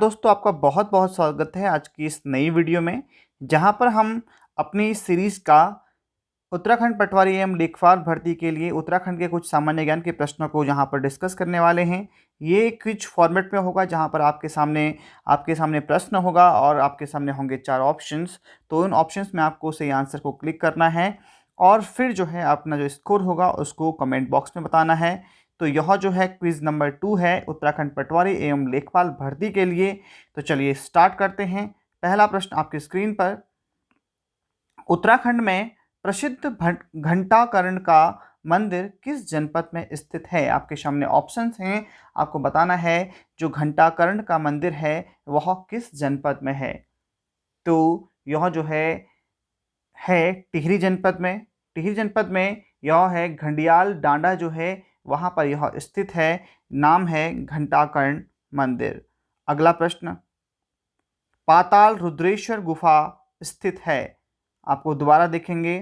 दोस्तों, आपका बहुत बहुत स्वागत है आज की इस नई वीडियो में, जहां पर हम अपनी इस सीरीज़ का उत्तराखंड पटवारी एवं लेखपाल भर्ती के लिए उत्तराखंड के कुछ सामान्य ज्ञान के प्रश्नों को यहां पर डिस्कस करने वाले हैं। ये क्विज फॉर्मेट में होगा, जहां पर आपके सामने प्रश्न होगा और आपके सामने होंगे 4 ऑप्शंस। तो उन ऑप्शंस में आपको सही आंसर को क्लिक करना है और फिर जो है अपना जो स्कोर होगा उसको कमेंट बॉक्स में बताना है। तो यह जो है क्विज नंबर 2 है उत्तराखंड पटवारी एवं लेखपाल भर्ती के लिए। तो चलिए स्टार्ट करते हैं। पहला प्रश्न आपकी स्क्रीन पर, उत्तराखंड में प्रसिद्ध घंटाकर्ण का मंदिर किस जनपद में स्थित है? आपके सामने ऑप्शंस हैं, आपको बताना है जो घंटाकर्ण का मंदिर है वह किस जनपद में है। तो यह जो है टिहरी जनपद में। टिहरी जनपद में यह है घंडियाल डांडा जो है वहाँ पर यह स्थित है। नाम है घंटाकर्ण मंदिर। अगला प्रश्न, पाताल रुद्रेश्वर गुफा स्थित है। आपको दोबारा देखेंगे,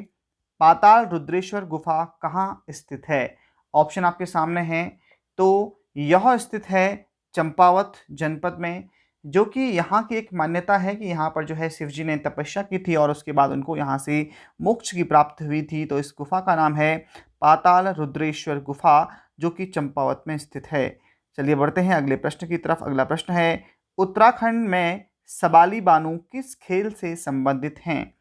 पाताल रुद्रेश्वर गुफा कहाँ स्थित है? ऑप्शन आपके सामने हैं। तो यह स्थित है चंपावत जनपद में, जो कि यहाँ की एक मान्यता है कि यहाँ पर जो है शिव जी ने तपस्या की थी और उसके बाद उनको यहाँ से मोक्ष की प्राप्ति हुई थी। तो इस गुफा का नाम है पाताल रुद्रेश्वर गुफा, जो कि चंपावत में स्थित है। चलिए बढ़ते हैं अगले प्रश्न की तरफ। अगला प्रश्न है, उत्तराखंड में सबाली बानू किस खेल से संबंधित हैं?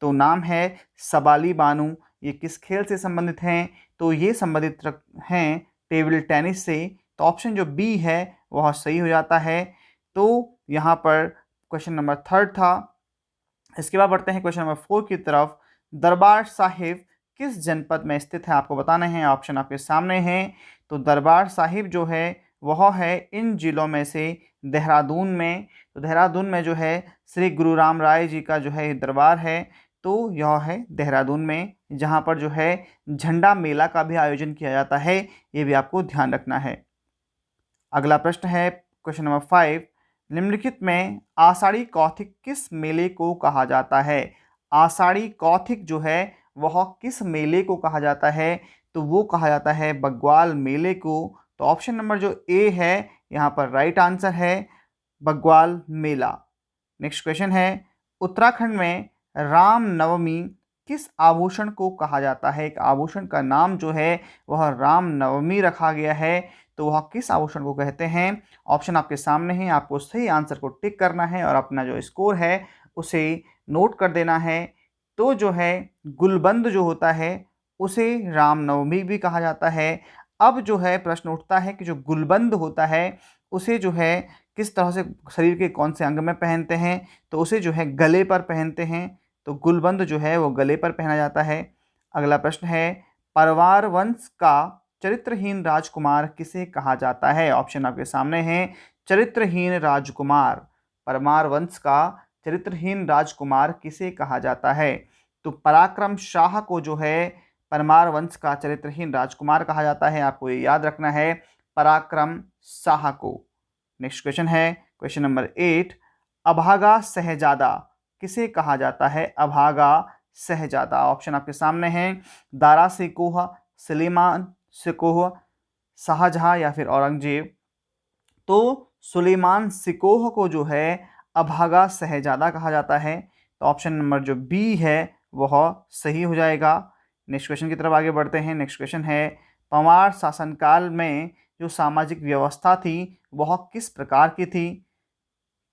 तो नाम है सबाली बानू, ये किस खेल से संबंधित हैं? तो ये संबंधित हैं टेबल टेनिस से। तो ऑप्शन जो बी है वह सही हो जाता है। तो यहाँ पर क्वेश्चन नंबर 3 था। इसके बाद बढ़ते हैं क्वेश्चन नंबर 4 की तरफ। दरबार साहिब किस जनपद में स्थित है? आपको बताना है, ऑप्शन आपके सामने हैं। तो दरबार साहिब जो है वह है इन जिलों में से देहरादून में। तो देहरादून में जो है श्री गुरु राम राय जी का जो है दरबार है। तो यह है देहरादून में, जहाँ पर जो है झंडा मेला का भी आयोजन किया जाता है। ये भी आपको ध्यान रखना है। अगला प्रश्न है क्वेश्चन नंबर 5, निम्नलिखित में आषाढ़ी कौथिक किस मेले को कहा जाता है? आषाढ़ी कौथिक जो है वह किस मेले को कहा जाता है? तो वो कहा जाता है बग्वाल मेले को। तो ऑप्शन नंबर जो ए है यहाँ पर राइट आंसर है, बग्वाल मेला। नेक्स्ट क्वेश्चन है, उत्तराखंड में राम नवमी किस आभूषण को कहा जाता है? एक आभूषण का नाम जो है वह राम नवमी रखा गया है। तो वह किस आभूषण को कहते हैं? ऑप्शन आपके सामने हैं, आपको सही आंसर को टिक करना है और अपना जो स्कोर है उसे नोट कर देना है। तो जो है गुलबंद जो होता है उसे रामनवमी भी कहा जाता है। अब जो है प्रश्न उठता है कि जो गुलबंद होता है उसे जो है किस तरह से शरीर के कौन से अंग में पहनते हैं? तो उसे जो है गले पर पहनते हैं। तो गुलबंद जो है वो गले पर पहना जाता है। अगला प्रश्न है, परवार वंश का चरित्रहीन राजकुमार किसे कहा जाता है? ऑप्शन आपके सामने हैं, चरित्रहीन राजकुमार। परमार वंश का चरित्रहीन राजकुमार किसे कहा जाता है? तो पराक्रम शाह को जो है परमार वंश का चरित्रहीन राजकुमार कहा जाता है। आपको ये याद रखना है, पराक्रम शाह को। नेक्स्ट क्वेश्चन है क्वेश्चन नंबर 8, अभागा शहजादा किसे कहा जाता है? अभागा शहजादा। ऑप्शन आपके सामने हैं, दारा सिकोह, सुलेमान सिकोह, शाहजहां या फिर औरंगजेब। तो सुलेमान सिकोह को जो है अभागा शहजादा कहा जाता है। तो ऑप्शन नंबर जो बी है वह सही हो जाएगा। नेक्स्ट क्वेश्चन की तरफ आगे बढ़ते हैं। नेक्स्ट क्वेश्चन है, पंवार शासनकाल में जो सामाजिक व्यवस्था थी वह किस प्रकार की थी?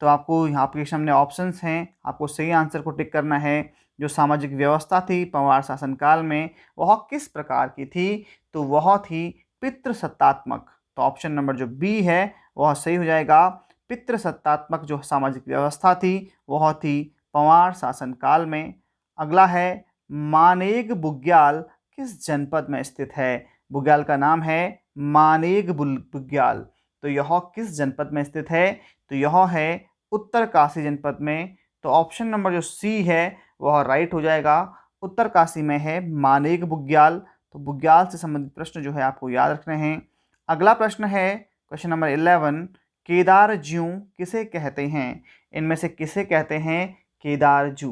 तो आपको यहाँ आपके सामने ऑप्शंस हैं, आपको सही आंसर को टिक करना है। जो सामाजिक व्यवस्था थी पंवार शासनकाल में वह किस प्रकार की थी? तो वह थी पितृसत्तात्मक। तो ऑप्शन नंबर जो बी है वह सही हो जाएगा। पितृसत्तात्मक जो सामाजिक व्यवस्था थी वह थी पंवार शासनकाल में। अगला है, मानेग बुग्याल किस जनपद में स्थित है? बुग्याल का नाम है मानेग बुग्याल। तो यह किस जनपद में स्थित है? तो यह है उत्तरकाशी जनपद में। तो ऑप्शन नंबर जो सी है वह राइट हो जाएगा, उत्तरकाशी में है मानेग बुग्याल। तो बुग्याल से संबंधित प्रश्न जो है आपको याद रखने हैं। अगला प्रश्न है क्वेश्चन नंबर 11, केदारजू किसे कहते हैं? इनमें से किसे कहते हैं केदारजू?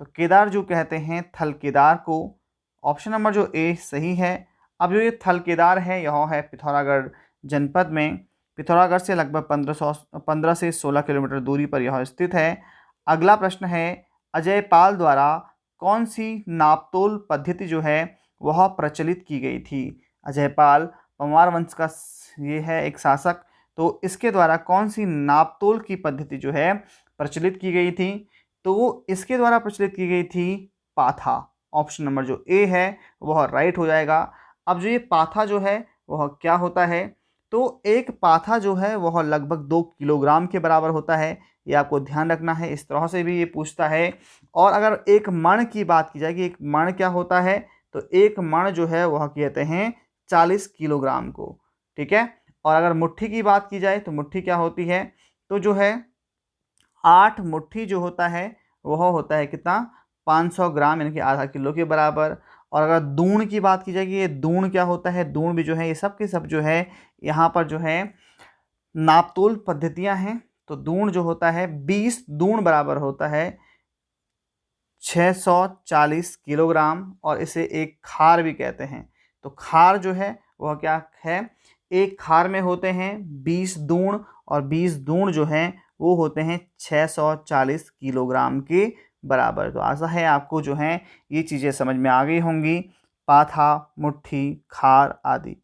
तो केदारजू कहते हैं थल केदार को। ऑप्शन नंबर जो ए सही है। अब जो ये थल केदार है यह है पिथौरागढ़ जनपद में। पिथौरागढ़ से लगभग 15 से 16 किलोमीटर दूरी पर यह स्थित है। अगला प्रश्न है, अजय पाल द्वारा कौन सी नापतोल पद्धति जो है वह प्रचलित की गई थी। अजय पाल पंवार वंश का ये है एक शासक, तो इसके द्वारा कौन सी नापतोल की पद्धति जो है प्रचलित की गई थी। तो इसके द्वारा प्रचलित की गई थी पाथा। ऑप्शन नंबर जो ए है वह राइट हो जाएगा। अब जो ये पाथा जो है वह क्या होता है, तो एक पाथा जो है वह लगभग 2 किलोग्राम के बराबर होता है। ये आपको ध्यान रखना है, इस तरह से भी ये पूछता है। और अगर एक मण की बात की जाए कि एक मण क्या होता है, तो एक मण जो है वह कहते हैं 40 किलोग्राम को, ठीक है। और अगर मुट्ठी की बात की जाए तो मुट्ठी क्या होती है, तो जो है 8 मुट्ठी जो होता है वह होता है कितना, 500 ग्राम, यानी कि आधा किलो के बराबर। और अगर दूण की बात की जाए कि ये दूण क्या होता है, दूण भी जो है ये सब के सब जो है यहाँ पर जो है नापतोल पद्धतियाँ हैं। तो दूण जो होता है 20 दूण बराबर होता है 640 किलोग्राम, और इसे एक खार भी कहते हैं। तो खार जो है वह क्या है, एक खार में होते हैं 20 दूण, और 20 दूण जो हैं वो होते हैं 640 किलोग्राम के बराबर। तो आशा है आपको जो है ये चीज़ें समझ में आ गई होंगी, पाथा, मुट्ठी, खार आदि।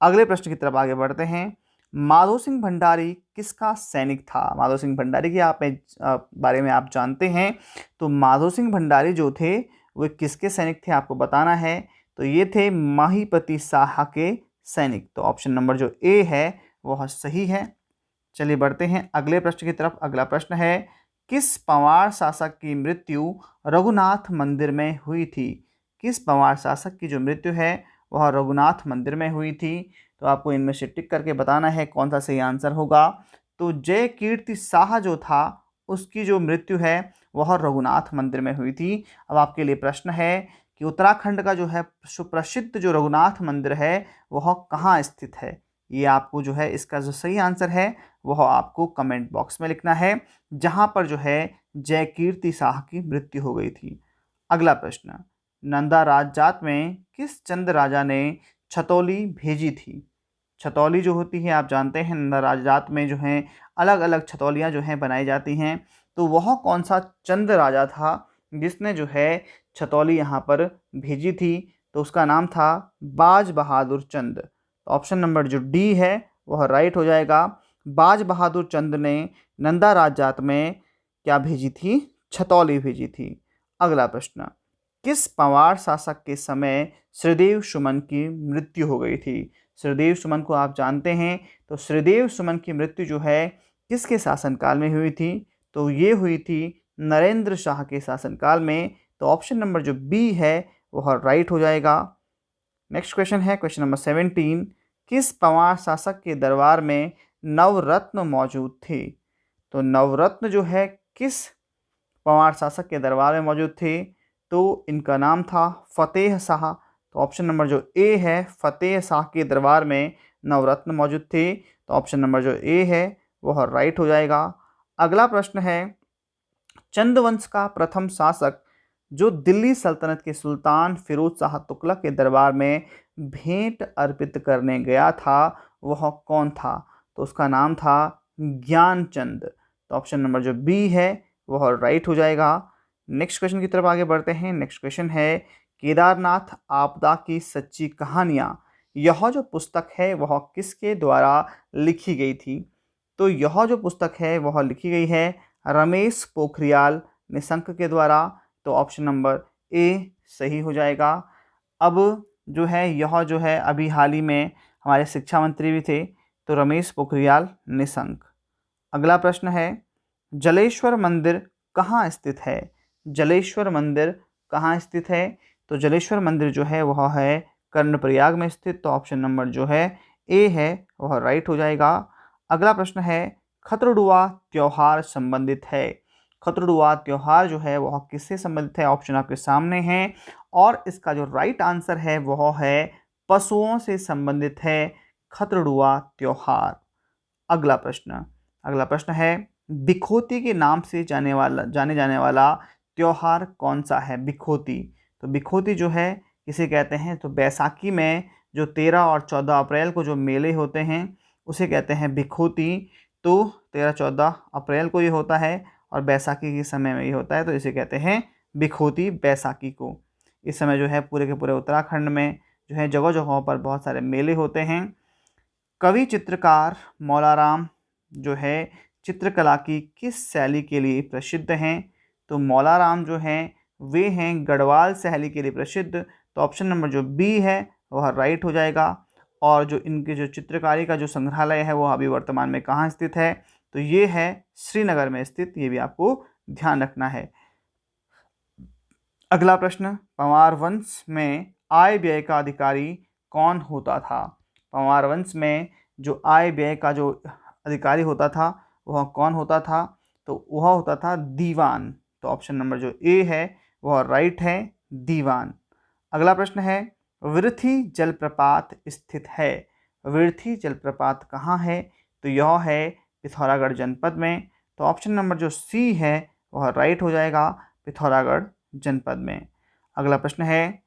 अगले प्रश्न की तरफ आगे बढ़ते हैं। माधो सिंह भंडारी किसका सैनिक था। माधो सिंह भंडारी के बारे में आप जानते हैं, तो माधो सिंह भंडारी जो थे वे किसके सैनिक थे आपको बताना है। तो ये थे महीपति शाह के सैनिक। तो ऑप्शन नंबर जो ए है वह सही है। चलिए बढ़ते हैं अगले प्रश्न की तरफ। अगला प्रश्न है, किस पंवार शासक की मृत्यु रघुनाथ मंदिर में हुई थी। किस पंवार शासक की जो मृत्यु है वह रघुनाथ मंदिर में हुई थी। तो आपको इनमें से टिक करके बताना है कौन सा सही आंसर होगा। तो जय कीर्ति शाह जो था उसकी जो मृत्यु है वह रघुनाथ मंदिर में हुई थी। अब आपके लिए प्रश्न है कि उत्तराखंड का जो है सुप्रसिद्ध जो रघुनाथ मंदिर है वह कहाँ स्थित है। ये आपको जो है इसका जो सही आंसर है वह आपको कमेंट बॉक्स में लिखना है, जहाँ पर जो है जय कीर्ति शाह की मृत्यु हो गई थी। अगला प्रश्न, नंदा राजजात में किस चंद राजा ने छतौली भेजी थी। छतौली जो होती है आप जानते हैं, नंदा राजजात में जो हैं अलग अलग छतौलियाँ जो हैं बनाई जाती हैं। तो वह कौन सा चंद राजा था जिसने जो है छतौली यहाँ पर भेजी थी। तो उसका नाम था बाज बहादुर चंद। तो ऑप्शन नंबर जो डी है वह राइट हो जाएगा। बाज बहादुर चंद ने नंदा राजजात में क्या भेजी थी, छतौली भेजी थी। अगला प्रश्न, किस पंवार शासक के समय श्रीदेव सुमन की मृत्यु हो गई थी। श्रीदेव सुमन को आप जानते हैं, तो श्रीदेव सुमन की मृत्यु जो है किसके शासनकाल में हुई थी। तो ये हुई थी नरेंद्र शाह के शासनकाल में। तो ऑप्शन नंबर जो बी है वह राइट हो जाएगा। नेक्स्ट क्वेश्चन है क्वेश्चन नंबर 17, किस पंवार शासक के दरबार में नवरत्न मौजूद थे। तो नवरत्न जो है किस पंवार शासक के दरबार में मौजूद थे। तो इनका नाम था फतेह शाह। तो ऑप्शन नंबर जो ए है, फतेह शाह के दरबार में नवरत्न मौजूद थे। तो ऑप्शन नंबर जो ए है वह राइट हो जाएगा। अगला प्रश्न है, चंदवंश का प्रथम शासक जो दिल्ली सल्तनत के सुल्तान फिरोज शाह तुगलक के दरबार में भेंट अर्पित करने गया था वह कौन था। तो उसका नाम था ज्ञानचंद। तो ऑप्शन नंबर जो बी है वह राइट हो जाएगा। नेक्स्ट क्वेश्चन की तरफ आगे बढ़ते हैं। नेक्स्ट क्वेश्चन है, केदारनाथ आपदा की सच्ची कहानियाँ, यह जो पुस्तक है वह किसके द्वारा लिखी गई थी। तो यह जो पुस्तक है वह लिखी गई है रमेश पोखरियाल निशंक के द्वारा। तो ऑप्शन नंबर ए सही हो जाएगा। अब जो है यह जो है अभी हाल ही में हमारे शिक्षा मंत्री भी थे, तो रमेश पोखरियाल निशंक। अगला प्रश्न है, जलेश्वर मंदिर कहाँ स्थित है। जलेश्वर मंदिर कहाँ स्थित है। तो जलेश्वर मंदिर जो है वह है कर्णप्रयाग में स्थित। तो ऑप्शन नंबर जो है ए है वह राइट हो जाएगा। अगला प्रश्न है, खतरडुआ त्यौहार संबंधित है। खतरडुआ त्यौहार जो है वह किससे संबंधित है। ऑप्शन आपके सामने हैं, और इसका जो राइट आंसर है वह है पशुओं से संबंधित है खतरडुआ त्यौहार। अगला प्रश्न है, बिखोती के नाम से जाने जाने वाला त्यौहार कौन सा है। बिखोती, तो बिखोती जो है किसे कहते हैं। तो बैसाखी में जो 13 और 14 अप्रैल को जो मेले होते हैं उसे कहते हैं बिखोती। तो 13-14 अप्रैल को ये होता है और बैसाखी के समय में ये होता है, तो इसे कहते हैं बिखोती बैसाखी को। इस समय जो है पूरे के पूरे उत्तराखंड में जो है जगह जगहों पर बहुत सारे मेले होते हैं। कवि चित्रकार मौलाराम जो है चित्रकला की किस शैली के लिए प्रसिद्ध हैं? तो मौलाराम जो हैं वे हैं गढ़वाल शैली के लिए प्रसिद्ध। तो ऑप्शन नंबर जो बी है वह राइट हो जाएगा। और जो इनके जो चित्रकारी का जो संग्रहालय है वो अभी वर्तमान में कहाँ स्थित है? तो ये है श्रीनगर में स्थित, ये भी आपको ध्यान रखना है। अगला प्रश्न, पंवार वंश में आय व्यय का अधिकारी कौन होता था? पंवार वंश में जो आय व्यय का जो अधिकारी होता था वह कौन होता था? तो वह होता था दीवान। तो ऑप्शन नंबर जो ए है वह राइट है, दीवान। अगला प्रश्न है, विरथी जलप्रपात स्थित है। विरथी जलप्रपात कहाँ है? तो यह है पिथौरागढ़ जनपद में। तो ऑप्शन नंबर जो सी है वह राइट हो जाएगा, पिथौरागढ़ जनपद में। अगला प्रश्न है,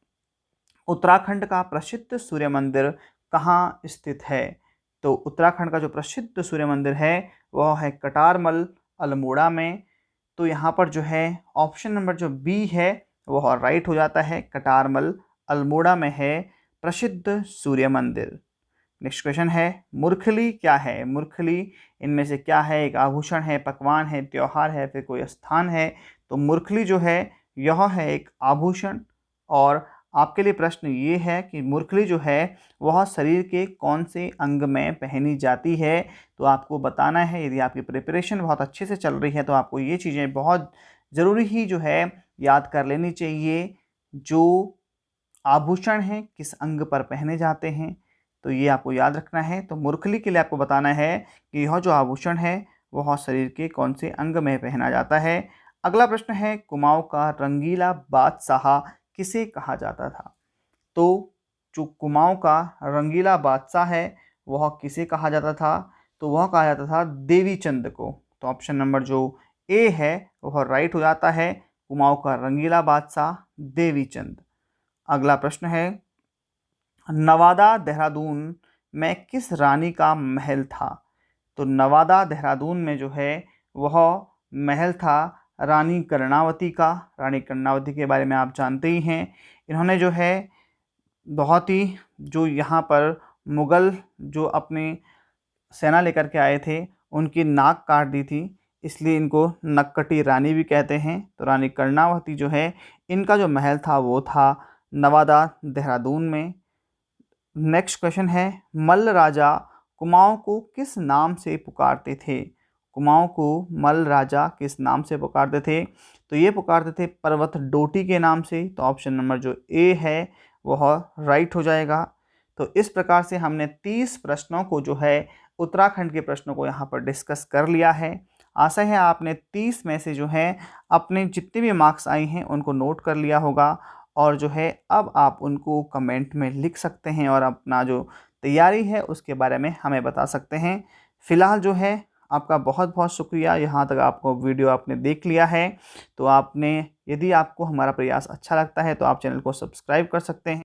उत्तराखंड का प्रसिद्ध सूर्य मंदिर कहाँ स्थित है? तो उत्तराखंड का जो प्रसिद्ध सूर्य मंदिर है वह है कटारमल अल्मोड़ा में। तो यहाँ पर जो है ऑप्शन नंबर जो बी है वह राइट हो जाता है, कटारमल अल्मोड़ा में है प्रसिद्ध सूर्य मंदिर। नेक्स्ट क्वेश्चन है, मुरखली क्या है? मुरखली इनमें से क्या है? एक आभूषण है, पकवान है, त्योहार है, फिर कोई स्थान है? तो मुरखली जो है यह है एक आभूषण। और आपके लिए प्रश्न ये है कि मुरखली जो है वह शरीर के कौन से अंग में पहनी जाती है? तो आपको बताना है। यदि आपकी प्रिपरेशन बहुत अच्छे से चल रही है तो आपको ये चीज़ें बहुत ज़रूरी ही जो है याद कर लेनी चाहिए। जो आभूषण हैं किस अंग पर पहने जाते हैं, तो ये आपको याद रखना है। तो मुरखली के लिए आपको बताना है कि यह जो आभूषण है वह शरीर के कौन से अंग में पहना जाता है। अगला प्रश्न है, कुमाऊं का रंगीला बादशाह किसे कहा जाता था? तो जो कुमाऊं का रंगीला बादशाह है वह किसे कहा जाता था? तो वह कहा जाता था देवीचंद को। तो ऑप्शन नंबर जो ए है वह राइट हो जाता है, कुमाऊं का रंगीला बादशाह देवीचंद। अगला प्रश्न है, नवादा देहरादून में किस रानी का महल था? तो नवादा देहरादून में जो है वह महल था रानी कर्णावती का। रानी कर्णावती के बारे में आप जानते ही हैं। इन्होंने जो है बहुत ही जो यहाँ पर मुग़ल जो अपनी सेना लेकर के आए थे उनकी नाक काट दी थी, इसलिए इनको नक्कटी रानी भी कहते हैं। तो रानी कर्णावती जो है इनका जो महल था वो था नवादा देहरादून में। नेक्स्ट क्वेश्चन है, मल्ल राजा कुमाऊं को किस नाम से पुकारते थे? कुमाऊं को मल्ल राजा किस नाम से पुकारते थे? तो ये पुकारते थे पर्वत डोटी के नाम से। तो ऑप्शन नंबर जो ए है वह राइट हो जाएगा। तो इस प्रकार से हमने 30 प्रश्नों को जो है उत्तराखंड के प्रश्नों को यहाँ पर डिस्कस कर लिया है। आशा है आपने 30 में से जो है अपने जितने भी मार्क्स आए हैं उनको नोट कर लिया होगा और जो है अब आप उनको कमेंट में लिख सकते हैं और अपना जो तैयारी है उसके बारे में हमें बता सकते हैं। फ़िलहाल जो है आपका बहुत बहुत शुक्रिया, यहाँ तक आपको वीडियो आपने देख लिया है। तो आपने यदि आपको हमारा प्रयास अच्छा लगता है तो आप चैनल को सब्सक्राइब कर सकते हैं।